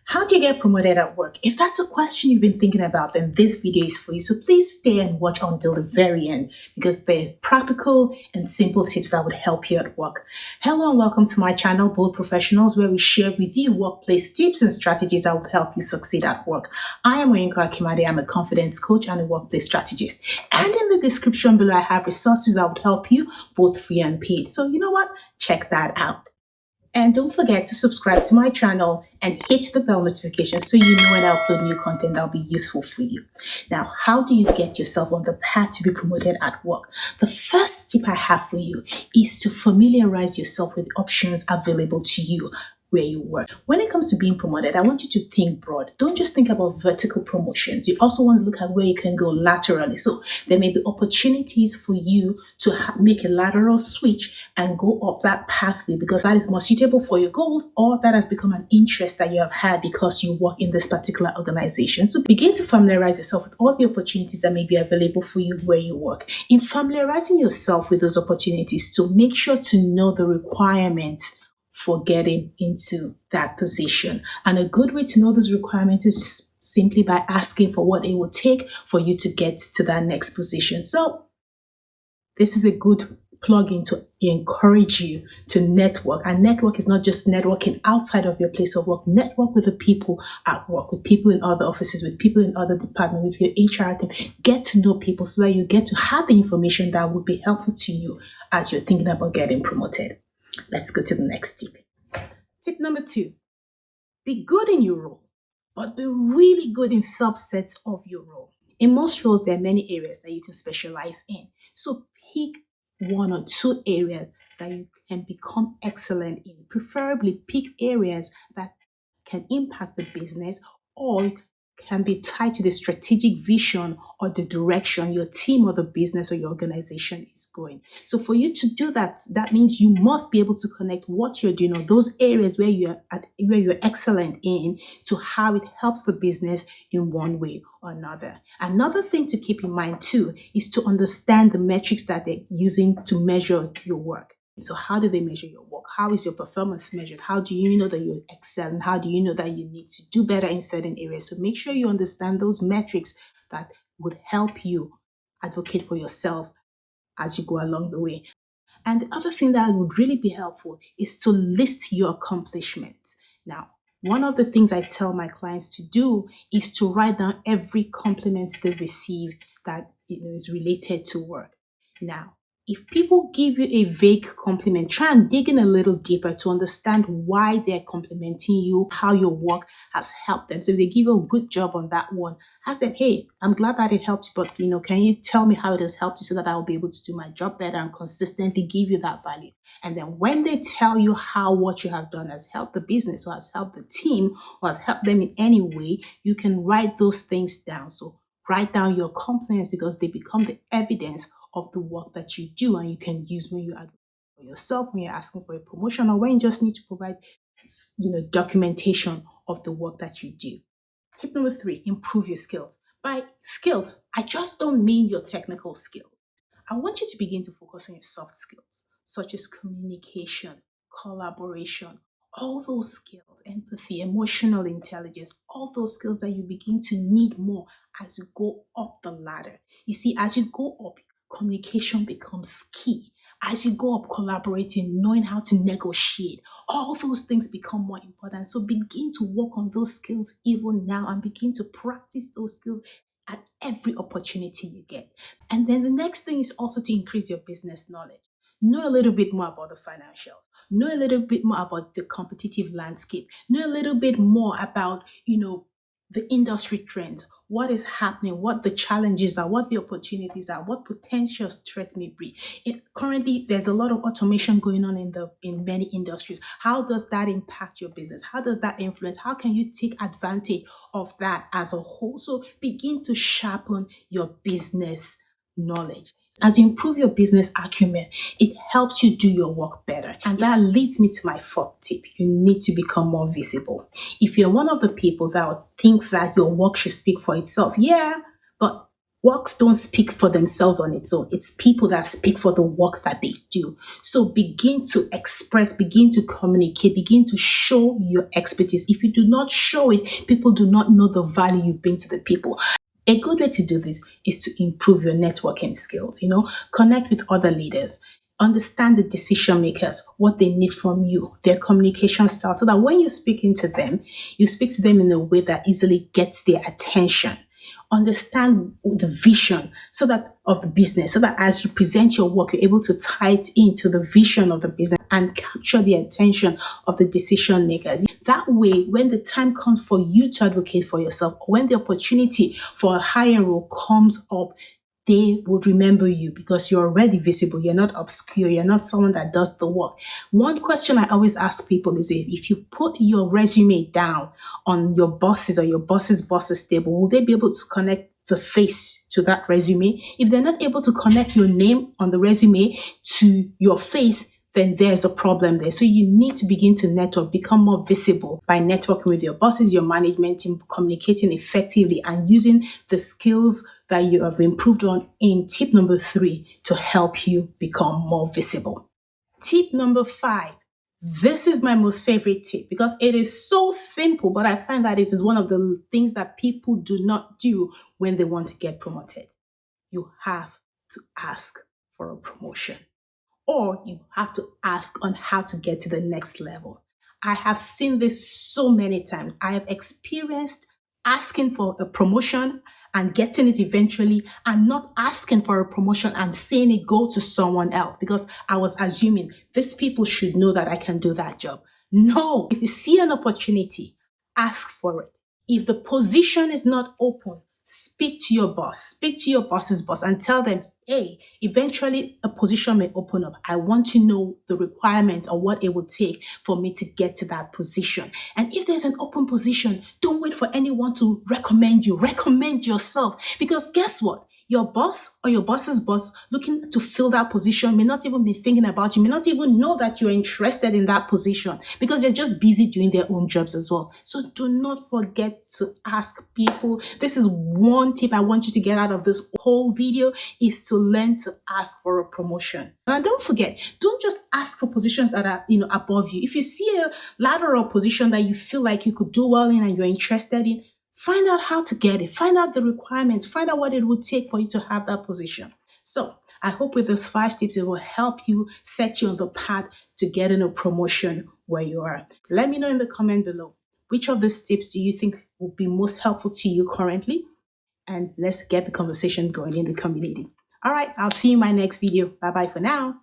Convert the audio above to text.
How do you get promoted at work? If that's a question you've been thinking about, then this video is for you. So please stay and watch until the very end because they're practical and simple tips that would help you at work. Hello and welcome to my channel, Bold Professionals, where we share with you workplace tips and strategies that would help you succeed at work. I am Oyinka Akimade. I'm a confidence coach and a workplace strategist. And in the description below, I have resources that would help you, both free and paid. So you know what? Check that out. And don't forget to subscribe to my channel and hit the bell notification so you know when I upload new content that will be useful for you. Now, how do you get yourself on the path to be promoted at work? The first tip I have for you is to familiarize yourself with options available to you where you work. When it comes to being promoted, I want you to think broad. Don't just think about vertical promotions. You also want to look at where you can go laterally. So there may be opportunities for you to make a lateral switch and go up that pathway because that is more suitable for your goals, or that has become an interest that you have had because you work in this particular organization. So begin to familiarize yourself with all the opportunities that may be available for you where you work. In familiarizing yourself with those opportunities, to make sure to know the requirements for getting into that position. And a good way to know those requirements is simply by asking for what it will take for you to get to that next position. So this is a good plug-in to encourage you to network. And network is not just networking outside of your place of work. Network with the people at work, with people in other offices, with people in other departments, with your HR team. Get to know people so that you get to have the information that would be helpful to you as you're thinking about getting promoted. Let's go to the next tip. Tip number 2, be good in your role, but be really good in subsets of your role. In most roles, there are many areas that you can specialize in. So pick 1 or 2 areas that you can become excellent in. Preferably pick areas that can impact the business or can be tied to the strategic vision or the direction your team or the business or your organization is going. So for you to do that, that means you must be able to connect what you're doing or those areas where you're excellent in to how it helps the business in one way or another. Another thing to keep in mind too is to understand the metrics that they're using to measure your work. So how do they measure your work? How is your performance measured? How do you know that you're excelling? How do you know that you need to do better in certain areas? So make sure you understand those metrics that would help you advocate for yourself as you go along the way. And the other thing that would really be helpful is to list your accomplishments. Now, one of the things I tell my clients to do is to write down every compliment they receive that is related to work. Now, if people give you a vague compliment, try and dig in a little deeper to understand why they're complimenting you, how your work has helped them. So if they give you a good job on that one, ask them, hey, I'm glad that it helped you, but can you tell me how it has helped you so that I'll be able to do my job better and consistently give you that value. And then when they tell you how what you have done has helped the business or has helped the team or has helped them in any way, you can write those things down. So write down your compliments because they become the evidence of the work that you do, and you can use when you advocate for yourself, when you're asking for a promotion, or when you just need to provide documentation of the work that you do. Tip number 3, improve your skills. By skills, I just don't mean your technical skills. I want you to begin to focus on your soft skills, such as communication, collaboration, all those skills, empathy, emotional intelligence, all those skills that you begin to need more as you go up the ladder. You see, as you go up, communication becomes key. As you go up, collaborating, knowing how to negotiate, all those things become more important. So begin to work on those skills even now and begin to practice those skills at every opportunity you get. And then the next thing is also to increase your business knowledge. Know a little bit more about the financials. Know a little bit more about the competitive landscape. Know a little bit more about, the industry trends, what is happening, what the challenges are, what the opportunities are, what potential threats may be. Currently, there's a lot of automation going on in many industries. How does that impact your business? How does that influence? How can you take advantage of that as a whole? So begin to sharpen your business knowledge. As you improve your business acumen, it helps you do your work better. And that leads me to my 4th tip. You need to become more visible. If you're one of the people that would think that your work should speak for itself, but Works don't speak for themselves on its own. It's people that speak for the work that they do. So begin to express, begin to communicate, begin to show your expertise. If you do not show it, people do not know the value you bring to the people. A good way to do this is to improve your networking skills, connect with other leaders, understand the decision makers, what they need from you, their communication style, so that when you speak into them, you speak to them in a way that easily gets their attention. Understand the vision so that of the business, so that as you present your work, you're able to tie it into the vision of the business and capture the attention of the decision makers. That way, when the time comes for you to advocate for yourself, or when the opportunity for a higher role comes up, they would remember you because you're already visible. You're not obscure. You're not someone that does the work. One question I always ask people is if you put your resume down on your bosses or your boss's table, will they be able to connect the face to that resume? If they're not able to connect your name on the resume to your face, then there's a problem there. So you need to begin to network, become more visible by networking with your bosses, your management team, communicating effectively and using the skills that you have improved on in tip number 3 to help you become more visible. Tip number 5. This is my most favorite tip because it is so simple, but I find that it is one of the things that people do not do when they want to get promoted. You have to ask for a promotion, or you have to ask on how to get to the next level. I have seen this so many times. I have experienced asking for a promotion and getting it eventually, and not asking for a promotion and seeing it go to someone else because I was assuming these people should know that I can do that job. No, if you see an opportunity, ask for it. If the position is not open, speak to your boss, speak to your boss's boss and tell them, hey, eventually a position may open up. I want to know the requirements or what it would take for me to get to that position. And if there's an open position, don't wait for anyone to recommend you. Recommend yourself. Because guess what? Your boss or your boss's boss looking to fill that position may not even be thinking about you, may not even know that you're interested in that position because they're just busy doing their own jobs as well. So do not forget to ask people. This is one tip I want you to get out of this whole video, is to learn to ask for a promotion. And don't forget, don't just ask for positions that are, above you. If you see a lateral position that you feel like you could do well in and you're interested in, find out how to get it. Find out the requirements. Find out what it would take for you to have that position. So I hope with those 5 tips, it will help you set you on the path to getting a promotion where you are. Let me know in the comment below, which of these tips do you think would be most helpful to you currently? And let's get the conversation going in the community. All right, I'll see you in my next video. Bye-bye for now.